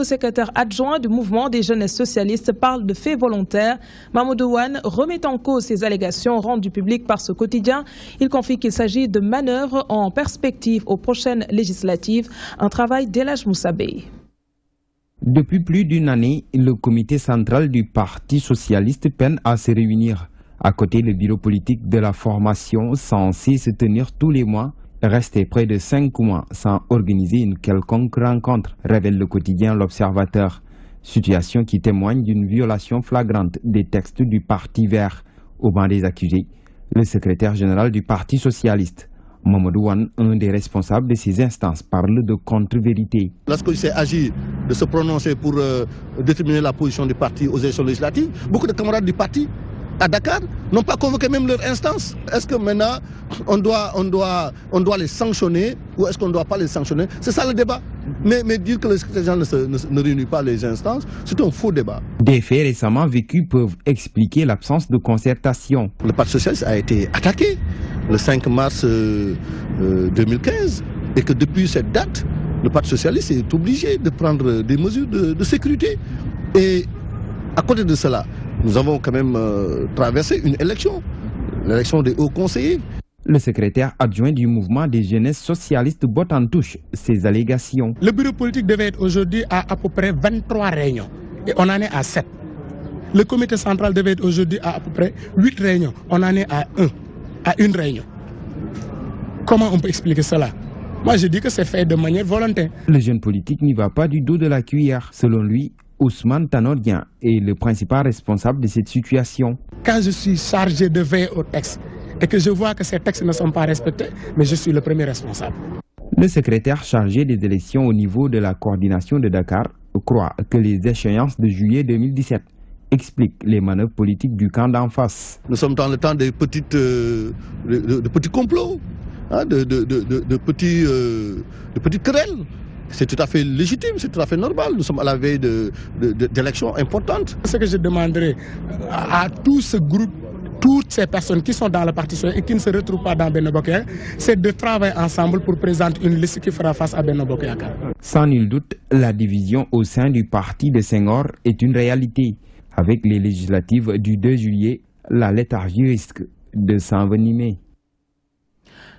secrétaire adjoint du mouvement des jeunesses socialistes, parle de faits volontaires. Mamadou Wane remet en cause ces allégations rendues publiques par ce quotidien. Il confie qu'il s'agit de manœuvres en perspective aux prochaines législatives. Un travail d'Elhadj Moussabé. Depuis plus d'une année, le comité central du Parti socialiste peine à se réunir. À côté, le bureau politique de la formation, censé se tenir tous les mois, restait près de 5 mois sans organiser une quelconque rencontre, révèle le quotidien L'Observateur. Situation qui témoigne d'une violation flagrante des textes du Parti vert. Au banc des accusés, le secrétaire général du Parti socialiste, Mamadou Wane, un des responsables de ces instances, parle de contre-vérité. Lorsqu'il s'est agi de se prononcer pour déterminer la position du parti aux élections législatives, beaucoup de camarades du parti à Dakar n'ont pas convoqué même leur instance. Est-ce que maintenant on doit les sanctionner ou est-ce qu'on ne doit pas les sanctionner? C'est ça le débat. Mais dire que le secrétaire général ne réunit pas les instances, c'est un faux débat. Des faits récemment vécus peuvent expliquer l'absence de concertation. Le Parti socialiste a été attaqué le 5 mars 2015 et que depuis cette date, le Parti socialiste est obligé de prendre des mesures de sécurité. Et à côté de cela, nous avons quand même traversé une élection, l'élection des hauts conseillers. Le secrétaire adjoint du mouvement des jeunesses socialistes botte en touche ces allégations. Le bureau politique devait être aujourd'hui à peu près 23 réunions et on en est à 7. Le comité central devait être aujourd'hui à peu près 8 réunions, on en est à une réunion. Comment on peut expliquer cela? Moi je dis que c'est fait de manière volontaire. Le jeune politique n'y va pas du dos de la cuillère. Selon lui, Ousmane Tanor Dieng est le principal responsable de cette situation. Quand je suis chargé de veiller aux textes et que je vois que ces textes ne sont pas respectés, mais je suis le premier responsable. Le secrétaire chargé des élections au niveau de la coordination de Dakar croit que les échéances de juillet 2017 expliquent les manœuvres politiques du camp d'en face. Nous sommes dans le temps des petits complots, hein, de petites querelles. C'est tout à fait légitime, c'est tout à fait normal. Nous sommes à la veille d'élections importantes. Ce que je demanderai à tout ce groupe, toutes ces personnes qui sont dans le Parti socialiste et qui ne se retrouvent pas dans Benno Bokk Yakaar, c'est de travailler ensemble pour présenter une liste qui fera face à Benno Bokk Yakaar. Sans nul doute, la division au sein du parti de Senghor est une réalité. Avec les législatives du 2 juillet, la léthargie risque de s'envenimer.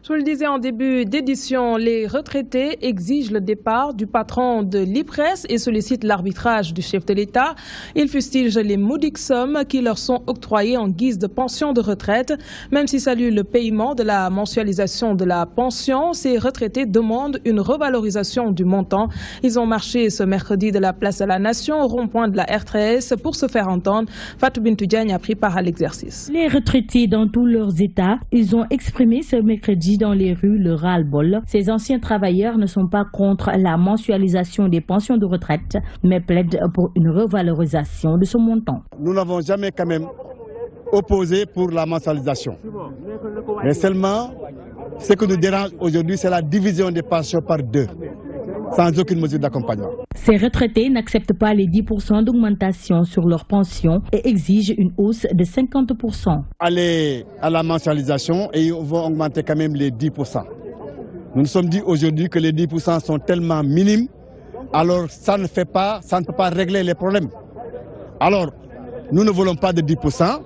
Je vous le disais en début d'édition, les retraités exigent le départ du patron de l'IPRES et sollicitent l'arbitrage du chef de l'État. Ils fustigent les modiques sommes qui leur sont octroyées en guise de pension de retraite. Même s'ils saluent le paiement de la mensualisation de la pension, ces retraités demandent une revalorisation du montant. Ils ont marché ce mercredi de la place de la Nation au rond-point de la R13 pour se faire entendre. Fatou Bintou Diagne a pris part à l'exercice. Les retraités dans tous leurs états, ils ont exprimé ce mercredi dans les rues le ras-le-bol. Ces anciens travailleurs ne sont pas contre la mensualisation des pensions de retraite, mais plaident pour une revalorisation de ce montant. Nous n'avons jamais quand même opposé pour la mensualisation. Mais seulement, ce que nous dérange aujourd'hui, c'est la division des pensions par 2, sans aucune mesure d'accompagnement. Ces retraités n'acceptent pas les 10% d'augmentation sur leur pension et exigent une hausse de 50%. Aller à la mensualisation et ils vont augmenter quand même les 10%. Nous nous sommes dit aujourd'hui que les 10% sont tellement minimes, alors ça ne peut pas régler les problèmes. Alors, nous ne voulons pas de 10%.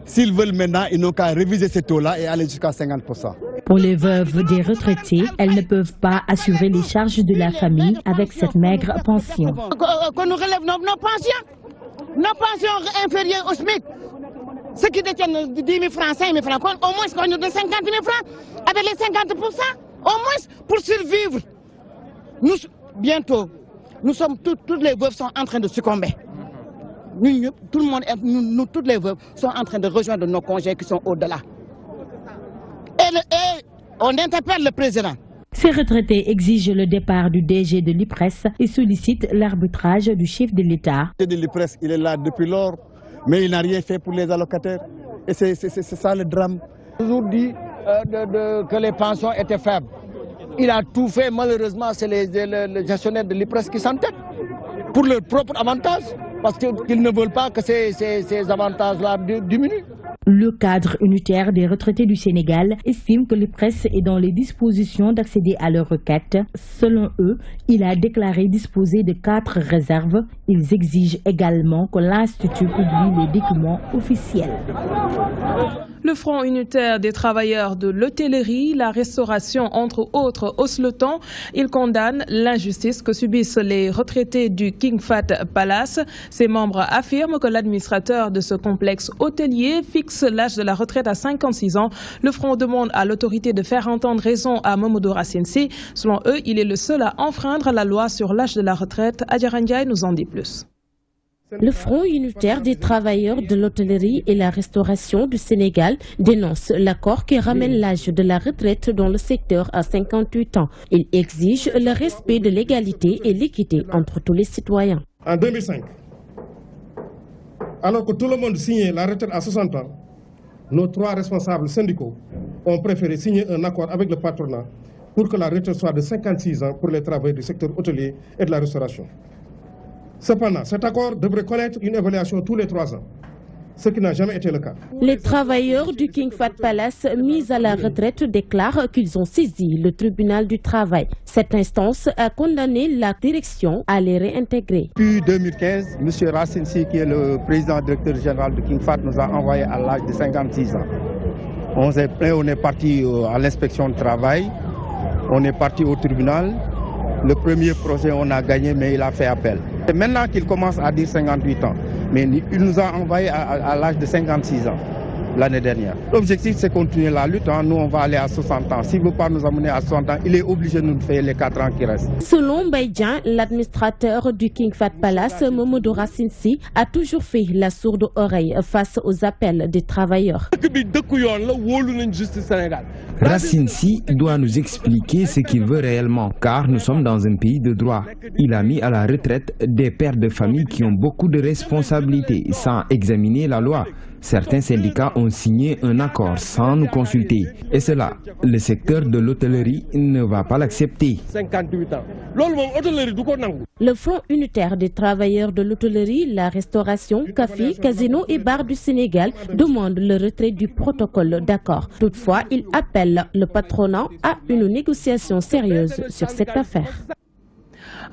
S'ils veulent maintenant, ils n'ont qu'à réviser ces taux-là et aller jusqu'à 50%. Pour les veuves des retraités, elles ne peuvent pas assurer les charges de la famille avec cette maigre pension. Qu'on nous relève nos pensions inférieures au SMIC. Ceux qui détiennent 10 000 francs, 5 000 francs, au moins qu'on nous donne 50 000 francs avec les 50%, au moins pour survivre. Nous, bientôt, toutes les veuves sont en train de succomber. Tout le monde, toutes les veuves sont en train de rejoindre nos congés qui sont au-delà. Et on interpelle le président. Ces retraités exigent le départ du DG de l'IPRES et sollicitent l'arbitrage du chef de l'État. Le DG de l'IPRES, il est là depuis lors, mais il n'a rien fait pour les allocataires. Et c'est ça le drame. Toujours dit que les pensions étaient faibles. Il a tout fait, malheureusement, c'est les gestionnaires de l'IPRES qui s'entêtent pour leur propre avantage, parce qu'ils ne veulent pas que ces avantages-là diminuent. Le cadre unitaire des retraités du Sénégal estime que l'IPRES est dans les dispositions d'accéder à leurs requêtes. Selon eux, il a déclaré disposer de 4 réserves. Ils exigent également que l'Institut publie les documents officiels. Le Front unitaire des travailleurs de l'hôtellerie, la restauration, entre autres, hausse le ton. Il condamne l'injustice que subissent les retraités du King Fahd Palace. Ses membres affirment que l'administrateur de ce complexe hôtelier fixe l'âge de la retraite à 56 ans. Le Front demande à l'autorité de faire entendre raison à Mamadou Racine Sy. Selon eux, il est le seul à enfreindre la loi sur l'âge de la retraite. Adjara Ndiaye nous en dit plus. Le Front unitaire des travailleurs de l'hôtellerie et la restauration du Sénégal dénonce l'accord qui ramène l'âge de la retraite dans le secteur à 58 ans. Il exige le respect de l'égalité et l'équité entre tous les citoyens. En 2005, alors que tout le monde signait la retraite à 60 ans, nos 3 responsables syndicaux ont préféré signer un accord avec le patronat pour que la retraite soit de 56 ans pour les travailleurs du secteur hôtelier et de la restauration. Cependant, cet accord devrait connaître une évaluation tous les 3 ans, ce qui n'a jamais été le cas. Les travailleurs du King Fahd Palace mis à la retraite déclarent qu'ils ont saisi le tribunal du travail. Cette instance a condamné la direction à les réintégrer. Depuis 2015, M. Racine Sy, qui est le président directeur général du King Fahd, nous a envoyé à l'âge de 56 ans. On s'est plaint, on est parti à l'inspection du travail, on est parti au tribunal. Le premier procès, on a gagné, mais il a fait appel. Et maintenant qu'il commence à dire 58 ans, mais il nous a envoyé à l'âge de 56 ans l'année dernière. L'objectif, c'est continuer la lutte. Nous, on va aller à 60 ans. S'il ne veut pas nous amener à 60 ans, il est obligé de nous faire les 4 ans qui restent. Selon Baïdjan, l'administrateur du King Fahd Palace, Mamadou Racine Sy, a toujours fait la sourde oreille face aux appels des travailleurs. Racine Sy doit nous expliquer ce qu'il veut réellement, car nous sommes dans un pays de droit. Il a mis à la retraite des pères de famille qui ont beaucoup de responsabilités sans examiner la loi. Certains syndicats ont signé un accord sans nous consulter. Et cela, le secteur de l'hôtellerie ne va pas l'accepter. 58 ans. Le Front unitaire des travailleurs de l'hôtellerie, la restauration, café, casino et bar du Sénégal demande le retrait du protocole d'accord. Toutefois, il appelle le patronat à une négociation sérieuse sur cette affaire.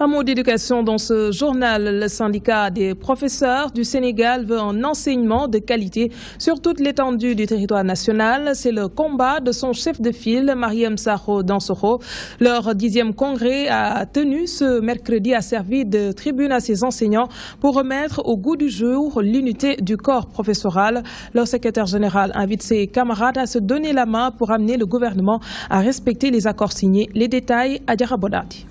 Un mot d'éducation dans ce journal. Le syndicat des professeurs du Sénégal veut un enseignement de qualité sur toute l'étendue du territoire national. C'est le combat de son chef de file, Mariam Sakho Dansokho. Leur 10e congrès a tenu ce mercredi, a servi de tribune à ses enseignants pour remettre au goût du jour l'unité du corps professoral. Leur secrétaire général invite ses camarades à se donner la main pour amener le gouvernement à respecter les accords signés. Les détails à Adjara Bodadi.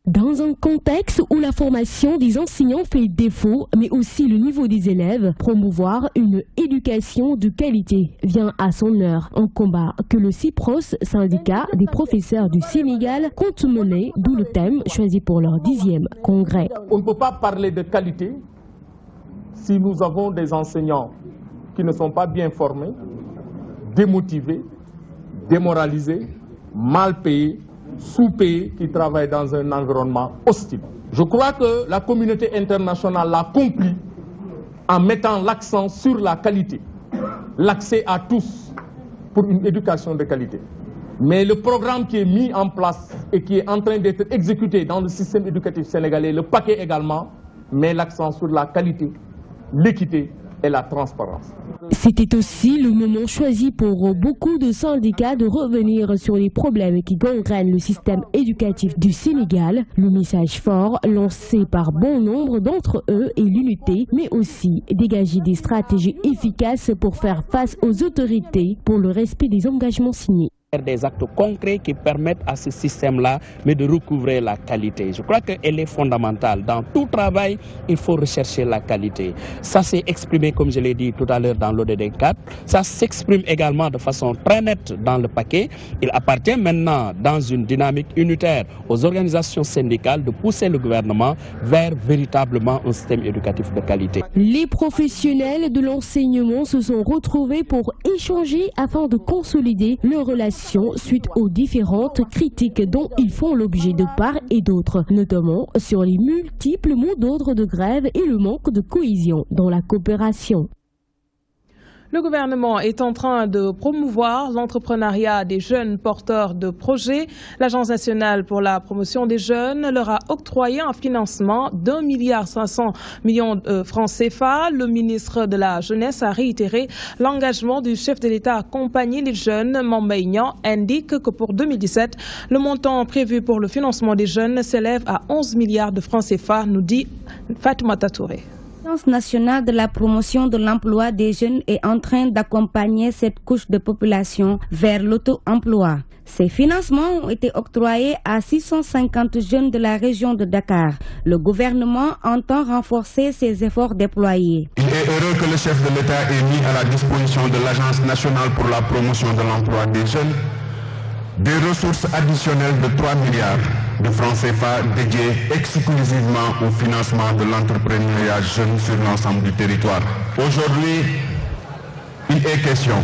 Dans un contexte où la formation des enseignants fait défaut, mais aussi le niveau des élèves, promouvoir une éducation de qualité vient à son heure. Un combat que le CIPROS, syndicat des professeurs du Sénégal, compte mener, d'où le thème choisi pour leur 10e congrès. On ne peut pas parler de qualité si nous avons des enseignants qui ne sont pas bien formés, démotivés, démoralisés, mal payés, sous-payés, qui travaillent dans un environnement hostile. Je crois que la communauté internationale l'a compris en mettant l'accent sur la qualité, l'accès à tous pour une éducation de qualité. Mais le programme qui est mis en place et qui est en train d'être exécuté dans le système éducatif sénégalais, le paquet également, met l'accent sur la qualité, l'équité et la transparence. C'était aussi le moment choisi pour beaucoup de syndicats de revenir sur les problèmes qui gangrènent le système éducatif du Sénégal. Le message fort lancé par bon nombre d'entre eux est l'unité, mais aussi dégager des stratégies efficaces pour faire face aux autorités pour le respect des engagements signés. Des actes concrets qui permettent à ce système-là de recouvrer la qualité. Je crois qu'elle est fondamentale. Dans tout travail, il faut rechercher la qualité. Ça s'est exprimé, comme je l'ai dit tout à l'heure, dans l'ODD 4. Ça s'exprime également de façon très nette dans le paquet. Il appartient maintenant, dans une dynamique unitaire, aux organisations syndicales de pousser le gouvernement vers véritablement un système éducatif de qualité. Les professionnels de l'enseignement se sont retrouvés pour échanger afin de consolider leurs relations suite aux différentes critiques dont ils font l'objet de part et d'autre, notamment sur les multiples mots d'ordre de grève et le manque de cohésion dans la coopération. Le gouvernement est en train de promouvoir l'entrepreneuriat des jeunes porteurs de projets. L'Agence nationale pour la promotion des jeunes leur a octroyé un financement d'1,5 milliard de francs CFA. Le ministre de la Jeunesse a réitéré l'engagement du chef de l'État à accompagner les jeunes. Mamba Ignan indique que pour 2017, le montant prévu pour le financement des jeunes s'élève à 11 milliards de francs CFA, nous dit Fatoumata Touré. L'Agence nationale de la promotion de l'emploi des jeunes est en train d'accompagner cette couche de population vers l'auto-emploi. Ces financements ont été octroyés à 650 jeunes de la région de Dakar. Le gouvernement entend renforcer ses efforts déployés. Il est heureux que le chef de l'État ait mis à la disposition de l'Agence nationale pour la promotion de l'emploi des jeunes des ressources additionnelles de 3 milliards de francs CFA dédiées exclusivement au financement de l'entrepreneuriat jeune sur l'ensemble du territoire. Aujourd'hui, il est question,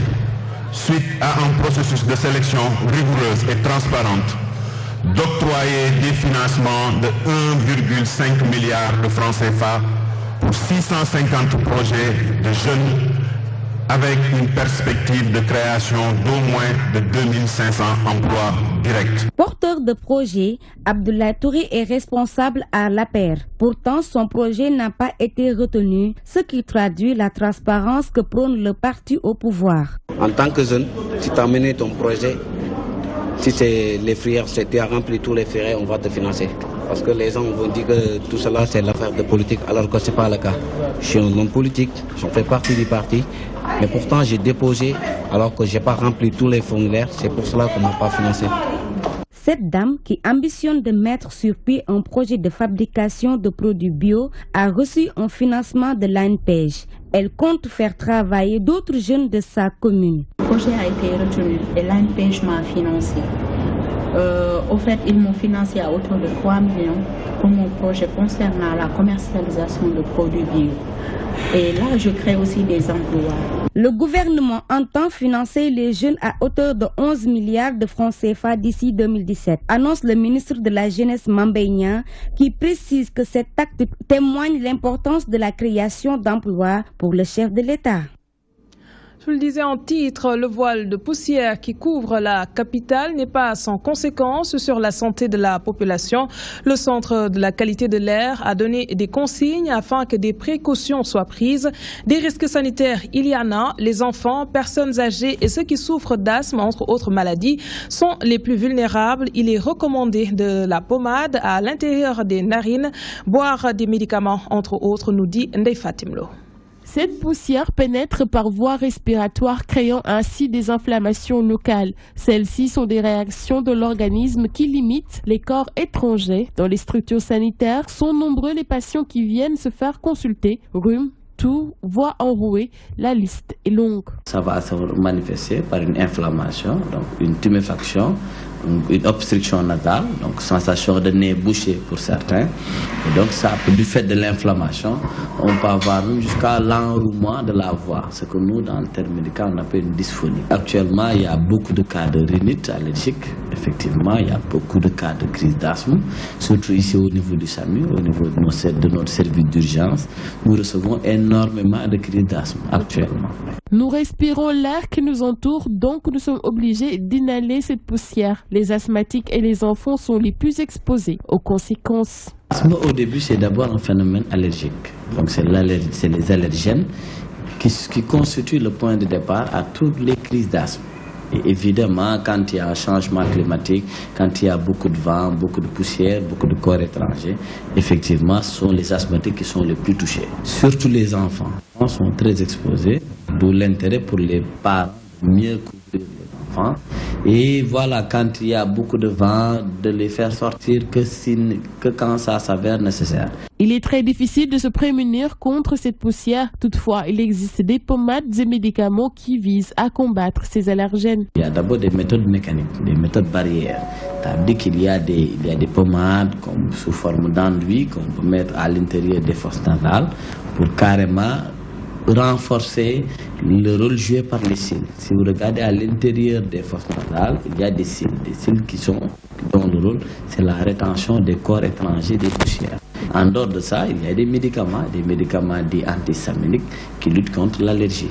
suite à un processus de sélection rigoureuse et transparente, d'octroyer des financements de 1,5 milliard de francs CFA pour 650 projets de jeunes avec une perspective de création d'au moins de 2500 emplois directs. Porteur de projet, Abdoulaye Touré est responsable à l'APER. Pourtant, son projet n'a pas été retenu, ce qui traduit la transparence que prône le parti au pouvoir. En tant que jeune, si tu as mené ton projet, si c'est les frais, si tu as rempli tous les frais, on va te financer. Parce que les gens vont dire que tout cela c'est l'affaire de politique, alors que ce n'est pas le cas. Je suis un homme politique, j'en fais partie du parti, mais pourtant j'ai déposé alors que je n'ai pas rempli tous les formulaires, c'est pour cela qu'on ne m'a pas financé. Cette dame, qui ambitionne de mettre sur pied un projet de fabrication de produits bio, a reçu un financement de l'ANPEJ. Elle compte faire travailler d'autres jeunes de sa commune. Le projet a été retenu et l'ANPEJ m'a financé. Au fait, ils m'ont financé à hauteur de 3 millions pour mon projet concernant la commercialisation de produits bio. Et là, je crée aussi des emplois. Le gouvernement entend financer les jeunes à hauteur de 11 milliards de francs CFA d'ici 2017, annonce le ministre de la Jeunesse Mamba Ignan, qui précise que cet acte témoigne l'importance de la création d'emplois pour le chef de l'État. Je le disais en titre, le voile de poussière qui couvre la capitale n'est pas sans conséquences sur la santé de la population. Le Centre de la qualité de l'air a donné des consignes afin que des précautions soient prises. Des risques sanitaires, il y en a. Les enfants, personnes âgées et ceux qui souffrent d'asthme, entre autres maladies, sont les plus vulnérables. Il est recommandé de la pommade à l'intérieur des narines, boire des médicaments, entre autres, nous dit Ndeye Fatimlo. Cette poussière pénètre par voie respiratoire, créant ainsi des inflammations locales. Celles-ci sont des réactions de l'organisme qui limitent les corps étrangers. Dans les structures sanitaires, sont nombreux les patients qui viennent se faire consulter. Rhume, toux, voix enrouée, la liste est longue. Ça va se manifester par une inflammation, donc une tuméfaction, une obstruction nasale, donc sensation de nez bouché pour certains. Et donc ça, du fait de l'inflammation, on peut avoir jusqu'à l'enrouement de la voix, ce que nous, dans le terme médical, on appelle une dysphonie. Actuellement, il y a beaucoup de cas de rhinite allergique. Effectivement, il y a beaucoup de cas de crise d'asthme, surtout ici au niveau du SAMU, au niveau de notre service d'urgence. Nous recevons énormément de crises d'asthme actuellement. Nous respirons l'air qui nous entoure, donc nous sommes obligés d'inhaler cette poussière. Les asthmatiques et les enfants sont les plus exposés aux conséquences. L'asthme, au début, c'est d'abord un phénomène allergique. Donc c'est les allergènes qui constituent le point de départ à toutes les crises d'asthme. Et évidemment, quand il y a un changement climatique, quand il y a beaucoup de vent, beaucoup de poussière, beaucoup de corps étrangers, effectivement, ce sont les asthmatiques qui sont les plus touchés. Surtout les enfants. Les enfants sont très exposés, d'où l'intérêt pour les parents de mieux couvrir les enfants. Et voilà, quand il y a beaucoup de vent, de les faire sortir que quand ça s'avère nécessaire. Il est très difficile de se prémunir contre cette poussière. Toutefois, il existe des pommades et médicaments qui visent à combattre ces allergènes. Il y a d'abord des méthodes mécaniques, des méthodes barrières. C'est-à-dire qu'il y a des pommades comme sous forme d'enduit qu'on peut mettre à l'intérieur des fosses nasales pour carrément renforcer le rôle joué par les cils. Si vous regardez à l'intérieur des fosses nasales, il y a des cils dont le rôle, c'est la rétention des corps étrangers, des poussières. En dehors de ça, il y a des médicaments dits antihistaminiques qui luttent contre l'allergie.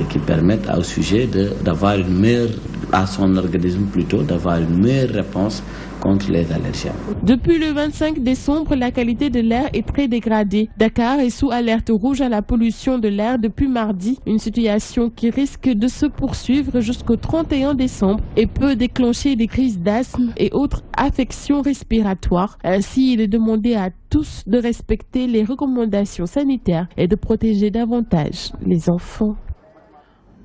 et qui permettent au sujet d'avoir une meilleure, à son organisme plutôt, d'avoir une meilleure réponse contre les allergies. Depuis le 25 décembre, la qualité de l'air est très dégradée. Dakar est sous alerte rouge à la pollution de l'air depuis mardi, une situation qui risque de se poursuivre jusqu'au 31 décembre et peut déclencher des crises d'asthme et autres affections respiratoires. Ainsi, il est demandé à tous de respecter les recommandations sanitaires et de protéger davantage les enfants.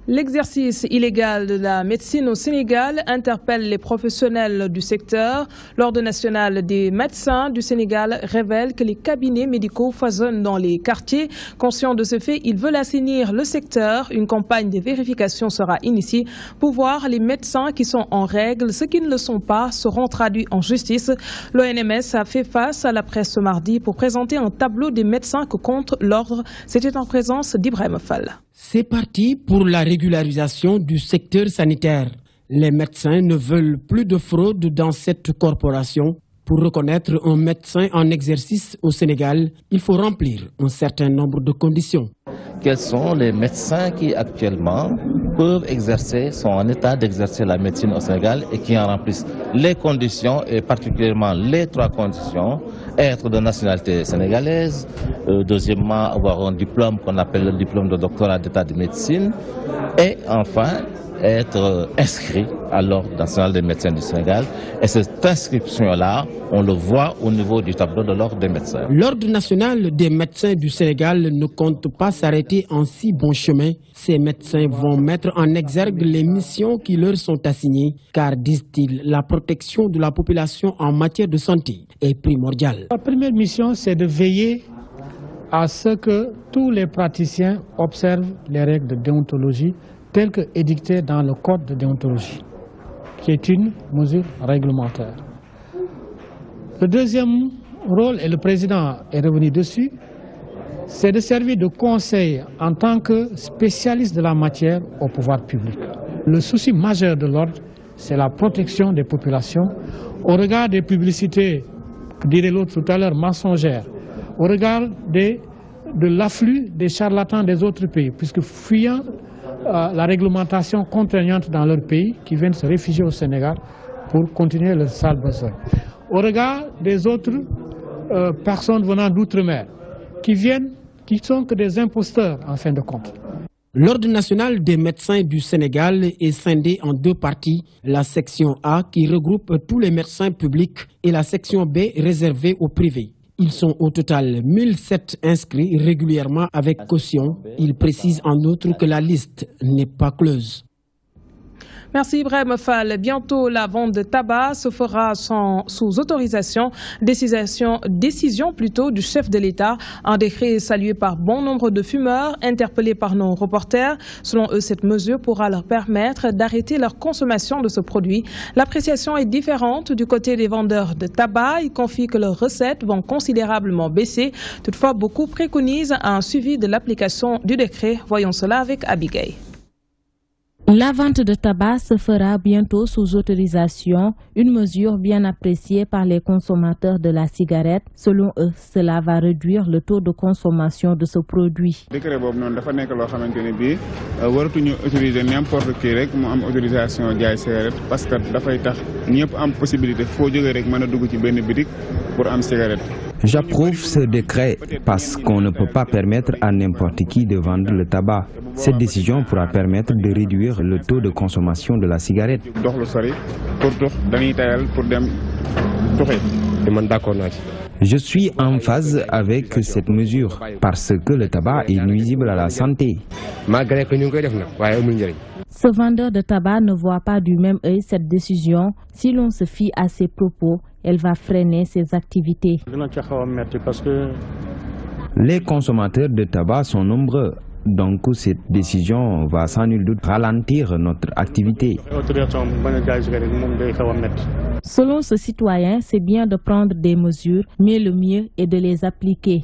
L'exercice illégal de la médecine au Sénégal interpelle les professionnels du secteur. L'Ordre national des médecins du Sénégal révèle que les cabinets médicaux foisonnent dans les quartiers. Conscient de ce fait, ils veulent assainir le secteur. Une campagne de vérification sera initiée pour voir les médecins qui sont en règle. Ceux qui ne le sont pas seront traduits en justice. L'ONMS a fait face à la presse ce mardi pour présenter un tableau des médecins que compte l'Ordre. C'était en présence d'Ibrahim Fall. C'est parti pour la régularisation du secteur sanitaire. Les médecins ne veulent plus de fraude dans cette corporation. Pour reconnaître un médecin en exercice au Sénégal, il faut remplir un certain nombre de conditions. Quels sont les médecins qui actuellement peuvent exercer, sont en état d'exercer la médecine au Sénégal et qui en remplissent les conditions et particulièrement les 3 conditions: être de nationalité sénégalaise, deuxièmement avoir un diplôme qu'on appelle le diplôme de doctorat d'état de médecine et enfin être inscrit à l'Ordre national des médecins du Sénégal. Et cette inscription-là, on le voit au niveau du tableau de l'Ordre des médecins. L'Ordre national des médecins du Sénégal ne compte pas s'arrêter en si bon chemin. Ces médecins vont mettre en exergue les missions qui leur sont assignées, car, disent-ils, la protection de la population en matière de santé est primordiale. La première mission, c'est de veiller à ce que tous les praticiens observent les règles de déontologie telles que édictées dans le code de déontologie, qui est une mesure réglementaire. Le deuxième rôle, et le président est revenu dessus, c'est de servir de conseil en tant que spécialiste de la matière au pouvoir public. Le souci majeur de l'ordre, c'est la protection des populations au regard des publicités, que dirait l'autre tout à l'heure, mensongères, au regard de l'afflux des charlatans des autres pays, puisque fuyant la réglementation contraignante dans leur pays, qui viennent se réfugier au Sénégal pour continuer leur sale besoin. Au regard des autres personnes venant d'outre-mer, qui sont que des imposteurs en fin de compte. L'Ordre national des médecins du Sénégal est scindé en 2 parties. La section A qui regroupe tous les médecins publics et la section B réservée aux privés. Ils sont au total 1007 inscrits régulièrement avec caution. Il précise en outre que la liste n'est pas close. Merci Ibrahim Fall. Bientôt, la vente de tabac se fera sous autorisation. Décision plutôt du chef de l'État. Un décret salué par bon nombre de fumeurs, interpellés par nos reporters. Selon eux, cette mesure pourra leur permettre d'arrêter leur consommation de ce produit. L'appréciation est différente du côté des vendeurs de tabac. Ils confient que leurs recettes vont considérablement baisser. Toutefois, beaucoup préconisent un suivi de l'application du décret. Voyons cela avec Abigail. La vente de tabac se fera bientôt sous autorisation, une mesure bien appréciée par les consommateurs de la cigarette. Selon eux, cela va réduire le taux de consommation de ce produit. Décret boobu noonu dafa nekk loo xamante ne bii waratuñu autoriser n'importe qui rek mu am autorisation jaay cigarette parce que dafay tax ñëpp am possibilité foo jógee rek mën a dugg ci benn bitik pour am cigarette. J'approuve ce décret parce qu'on ne peut pas permettre à n'importe qui de vendre le tabac. Cette décision pourra permettre de réduire le taux de consommation de la cigarette. Je suis en phase avec cette mesure parce que le tabac est nuisible à la santé. Ce vendeur de tabac ne voit pas du même œil cette décision. Si l'on se fie à ses propos, elle va freiner ses activités. Les consommateurs de tabac sont nombreux. Donc cette décision va sans nul doute ralentir notre activité. Selon ce citoyen, c'est bien de prendre des mesures, mais le mieux est de les appliquer.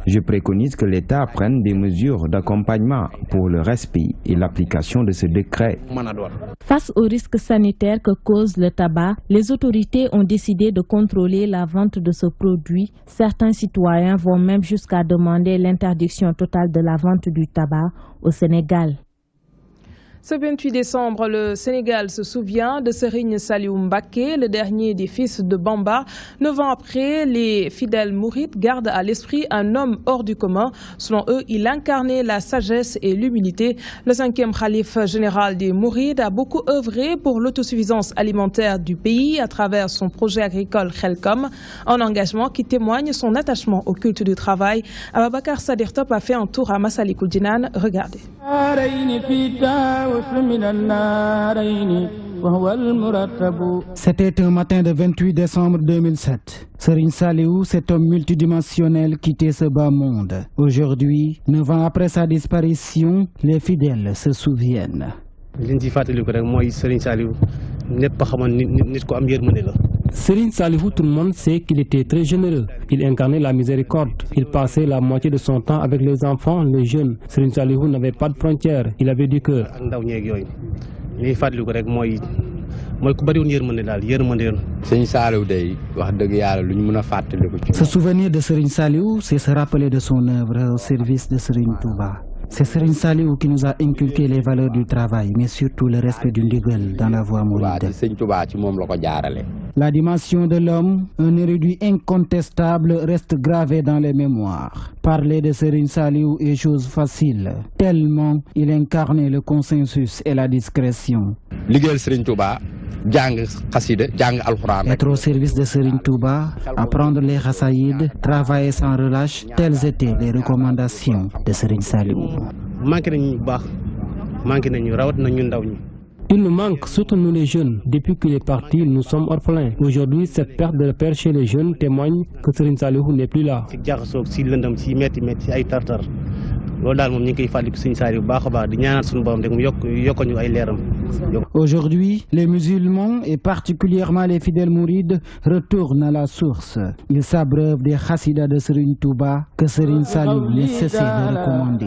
Je préconise que l'État prenne des mesures d'accompagnement pour le respect et l'application de ce décret. Face aux risques sanitaires que cause le tabac, les autorités ont décidé de contrôler la vente de ce produit. Certains citoyens vont même jusqu'à demander l'interdiction totale de la vente du tabac au Sénégal. Ce 28 décembre, le Sénégal se souvient de Serigne Saliou Mbacké, le dernier des fils de Bamba. 9 ans après, les fidèles mourides gardent à l'esprit un homme hors du commun. Selon eux, il incarnait la sagesse et l'humilité. Le 5e khalife général des mourides a beaucoup œuvré pour l'autosuffisance alimentaire du pays à travers son projet agricole Khelcom, un engagement qui témoigne son attachement au culte du travail. Ababakar Sadir Top a fait un tour à Massalikul Jinan. Regardez. C'était un matin de 28 décembre 2007. Serigne Saliou, cet homme multidimensionnel, quittait ce bas monde. Aujourd'hui, 9 ans après sa disparition, les fidèles se souviennent. Serigne Saliou, tout le monde sait qu'il était très généreux. Il incarnait la miséricorde. Il passait la moitié de son temps avec les enfants, les jeunes. Serigne Saliou n'avait pas de frontières. Il avait du cœur. Se souvenir de Serigne Saliou, c'est se rappeler de son œuvre au service de Serigne Touba. C'est Serigne Saliou qui nous a inculqué les valeurs du travail, mais surtout le respect du ndigal dans la voie mouride. La dimension de l'homme, un érudit incontestable, reste gravé dans les mémoires. Parler de Serigne Saliou est chose facile, tellement il incarnait le consensus et la discrétion. Être au service de Serigne Touba, apprendre les khasaïd, travailler sans relâche, telles étaient les recommandations de Serigne Saliou. Il nous manque, surtout nous les jeunes. Depuis qu'il est parti, nous sommes orphelins. Aujourd'hui, cette perte de repère chez les jeunes témoigne que Serigne Saliou n'est plus là. Aujourd'hui, les musulmans et particulièrement les fidèles mourides retournent à la source. Ils s'abreuvent des chassidas de Serigne Touba que Serigne Saliou ne cessait de recommander.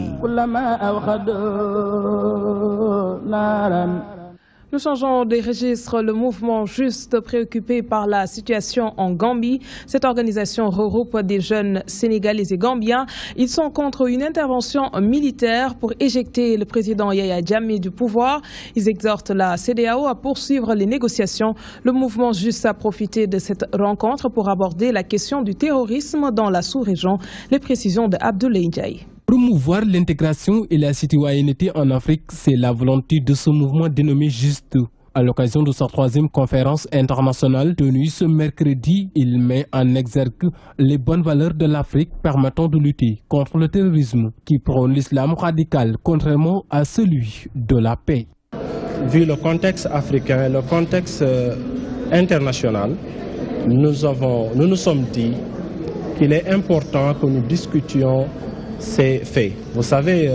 Nous changeons de registre. Le mouvement Juste, préoccupé par la situation en Gambie. Cette organisation regroupe des jeunes sénégalais et gambiens. Ils sont contre une intervention militaire pour éjecter le président Yaya Jammeh du pouvoir. Ils exhortent la CEDEAO à poursuivre les négociations. Le mouvement Juste a profité de cette rencontre pour aborder la question du terrorisme dans la sous-région. Les précisions de Abdoulaye Ndiaye. Promouvoir l'intégration et la citoyenneté en Afrique, c'est la volonté de ce mouvement dénommé Juste. À l'occasion de sa 3e conférence internationale tenue ce mercredi, il met en exergue les bonnes valeurs de l'Afrique permettant de lutter contre le terrorisme qui prône l'islam radical contrairement à celui de la paix. Vu le contexte africain et le contexte international, nous nous sommes dit qu'il est important que nous discutions ces faits. Vous savez,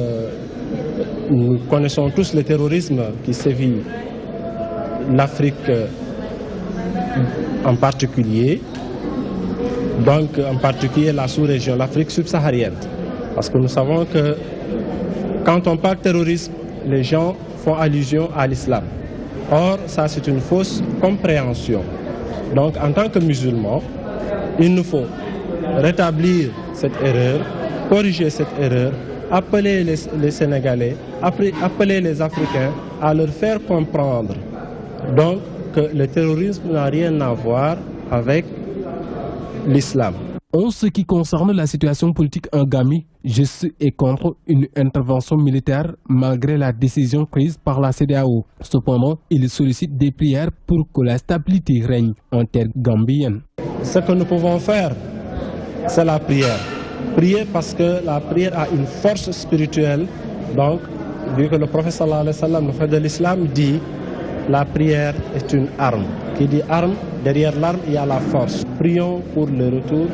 nous connaissons tous le terrorisme qui sévit l'Afrique en particulier, donc en particulier la sous-région, l'Afrique subsaharienne. Parce que nous savons que quand on parle terrorisme, les gens font allusion à l'islam. Or, ça c'est une fausse compréhension. Donc en tant que musulmans, il nous faut rétablir cette erreur, corriger cette erreur, appeler les Sénégalais, appeler les Africains à leur faire comprendre donc que le terrorisme n'a rien à voir avec l'islam. En ce qui concerne la situation politique en Gambie, Juste est contre une intervention militaire malgré la décision prise par la CEDEAO. Cependant, il sollicite des prières pour que la stabilité règne en terre gambienne. Ce que nous pouvons faire, c'est la prière. Prier parce que la prière a une force spirituelle. Donc, vu que le prophète sallallahu alayhi wa sallam, le frère de l'islam, dit la prière est une arme. Qui dit arme Derrière l'arme, il y a la force. Prions pour le retour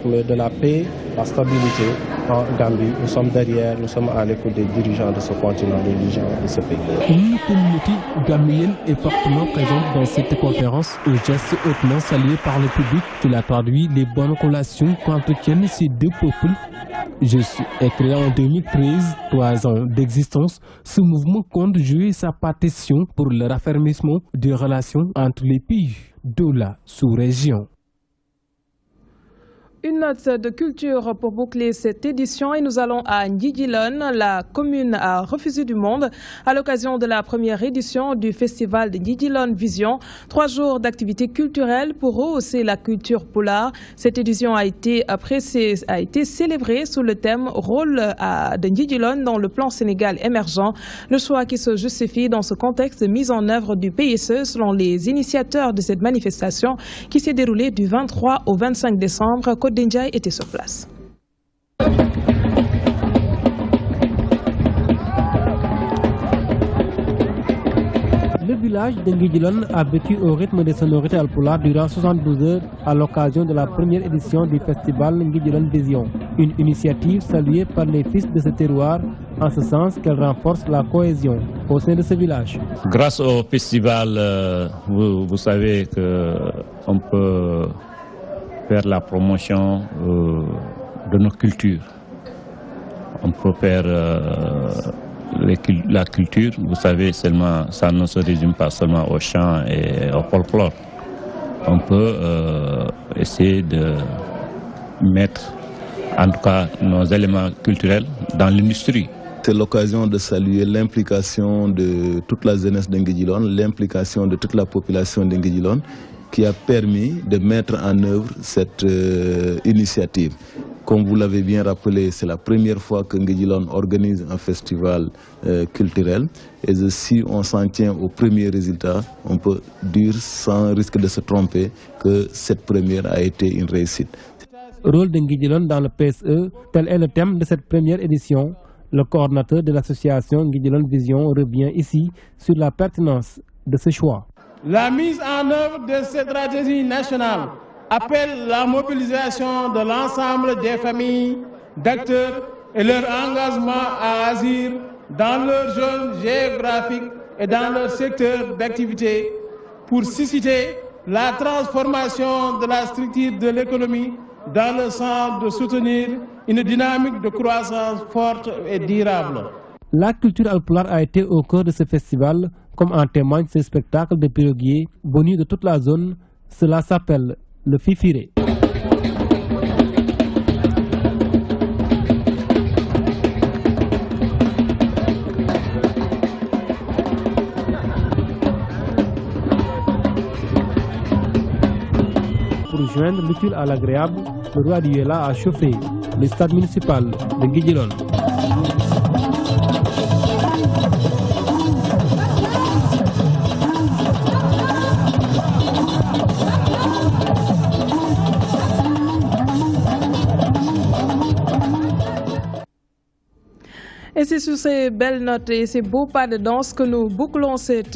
de la paix, la stabilité en Gambie. Nous sommes derrière, nous sommes à l'écoute des dirigeants de ce continent, des dirigeants de ce pays. Une communauté gambienne est fortement présente dans cette conférence, au geste hautement salué par le public qui l'a traduit les bonnes relations qu'entretiennent ces deux peuples. Créé en 2013, 3 ans d'existence, ce mouvement compte jouer sa partition pour le raffermissement des relations entre les pays de la sous-région. Une note de culture pour boucler cette édition et nous allons à Ndjidjilone. La commune a refusé du monde à l'occasion de la première édition du festival de Ndjidjilone Vision. 3 jours d'activités culturelles pour rehausser la culture poulard. Cette édition a été célébrée sous le thème Rôle de Ndjidjilone dans le plan Sénégal émergent. Le choix qui se justifie dans ce contexte de mise en œuvre du PSE selon les initiateurs de cette manifestation qui s'est déroulée du 23 au 25 décembre. Denjai était sur place. Le village de Ndjidjilone a vécu au rythme des sonorités alpulaar durant 72 heures à l'occasion de la première édition du festival Ndjidjilone Vision. Une initiative saluée par les fils de ce terroir en ce sens qu'elle renforce la cohésion au sein de ce village. Grâce au festival, vous savez qu'on peut faire la promotion de nos cultures. On peut faire la culture, vous savez, seulement, ça ne se résume pas seulement au chant et au folklore. On peut essayer de mettre en tout cas nos éléments culturels dans l'industrie. C'est l'occasion de saluer l'implication de toute la jeunesse de Ndjidjilone, l'implication de toute la population de Ndjidjilone, qui a permis de mettre en œuvre cette initiative. Comme vous l'avez bien rappelé, c'est la première fois que Ndjidjilone organise un festival culturel. Et si on s'en tient aux premiers résultats, on peut dire sans risque de se tromper que cette première a été une réussite. Rôle de Ndjidjilone dans le PSE, tel est le thème de cette première édition. Le coordinateur de l'association Ndjidjilone Vision revient ici sur la pertinence de ce choix. La mise en œuvre de cette stratégie nationale appelle la mobilisation de l'ensemble des familles, d'acteurs et leur engagement à agir dans leur zone géographique et dans leur secteur d'activité pour susciter la transformation de la structure de l'économie dans le sens de soutenir une dynamique de croissance forte et durable. La culture alpulaar a été au cœur de ce festival, comme en témoigne ce spectacle de piroguiers venus de toute la zone. Cela s'appelle le Fifiré. Pour joindre l'utile à l'agréable, le roi du Yela a chauffé le stade municipal de Ndjidjilone. Et c'est sur ces belles notes et ces beaux pas de danse que nous bouclons cette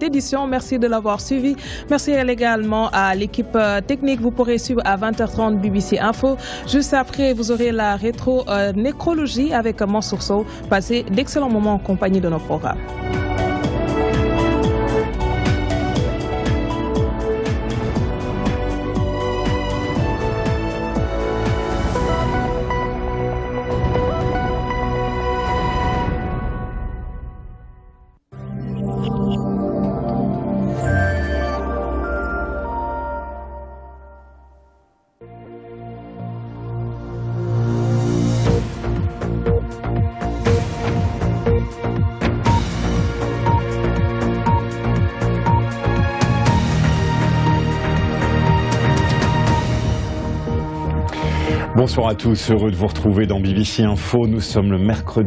édition. Merci de l'avoir suivi. Merci également à l'équipe technique. Vous pourrez suivre à 20h30 BBC Info. Juste après, vous aurez la rétro-nécrologie avec Mansour Sow. Passez d'excellents moments en compagnie de nos programmes. Bonsoir à tous, heureux de vous retrouver dans BBC Info. Nous sommes le mercredi.